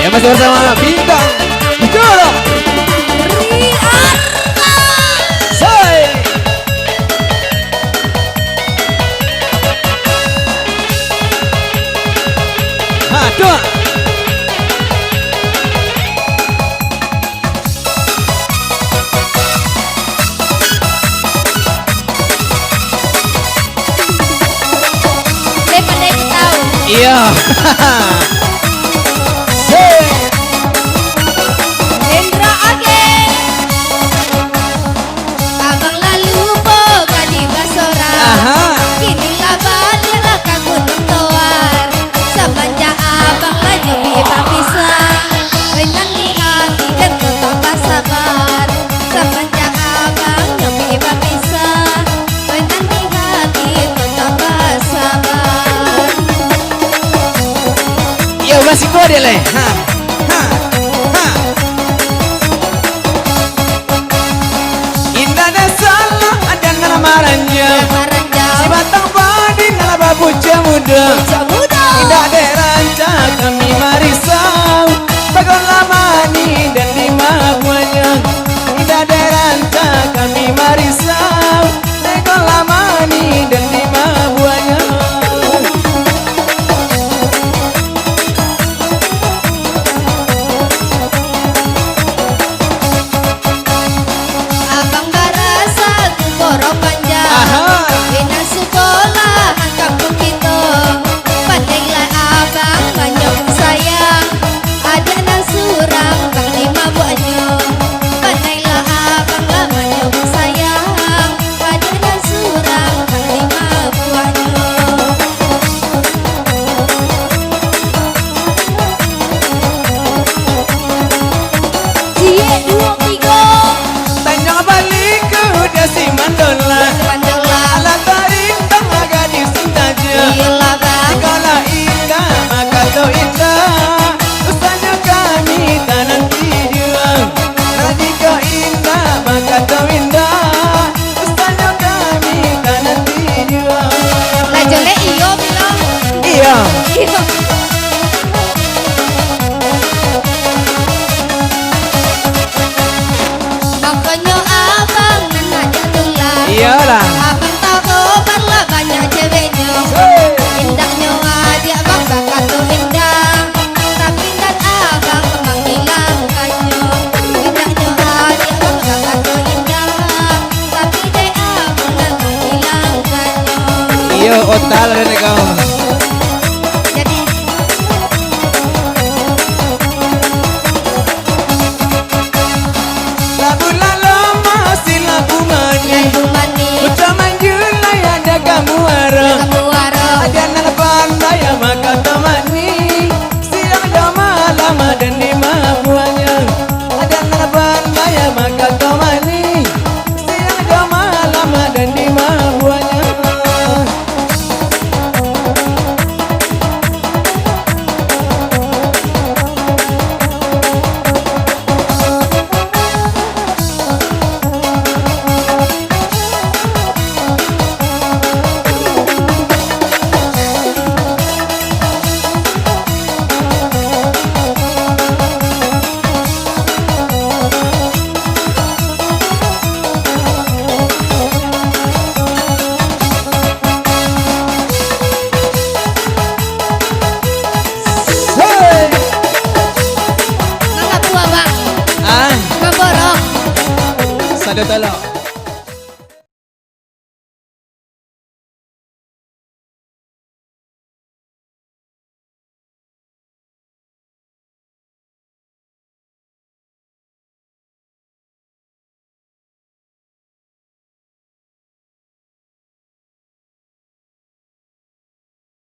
Ya masih bersama Bintang Bicara Say. Aduh. Iya. Hendra Age Abang lalu boga di Basora. Kini laban lah ka Gunung Tawar. Semenjak abang laju bisa renang di hati dan tetap sabar. Semenjak abang nyobi bisa renang di hati tetap sabar. Yo masih kode le. Indah dan salah ada ngalamaranya. Si batang padi ngalaba bocah muda. Indah deranca kami marisau. Bagon lamani dan dimabuanya. Indah deranca kami marisau. Bagon lamani dan dimabuanya. Abang barasa tu borok panjang. Bina sekolah kampung kita. Pandailah abang menyokong sayang. Ada nan surang bang lima buahnya. Pandailah abang lah menyokong sayang. Ada nan surang bang lima buahnya. Cie dua tiga. Tanjung balik ke udah si mandola. Ala tarik tengah gadis cintaja. Iyalah bang. Kalau indah maka kau indah. Usahanya kami tak nanti dia. Nanti kau indah maka kau indah. Usahanya kami tak nanti dia. Lah jelek iyo bilang. Iya. Iya. Makanya abang nan aja tulang. Iyalah. Abang tahu kobar lah banyak ceweknya. Indahnya dia bang bakat tuh indah. Tapi dan abang menghilangkannya. Indahnya dia bang bakat tuh indah. Tapi deh abang menghilangkannya. Iya otal ada kau. Jadi Labu lalu masih labu manis. lagu manis Ucap manjulai ada kamu arah. kamu warung. Ada nak pandai maka temani. Siang jam malam dan di mabuanya. Ada nak pandai maka temani. Siang jam malam dan di mabuanya. Hey! Mangga buah bang. Ah, Mamborok. sada talo.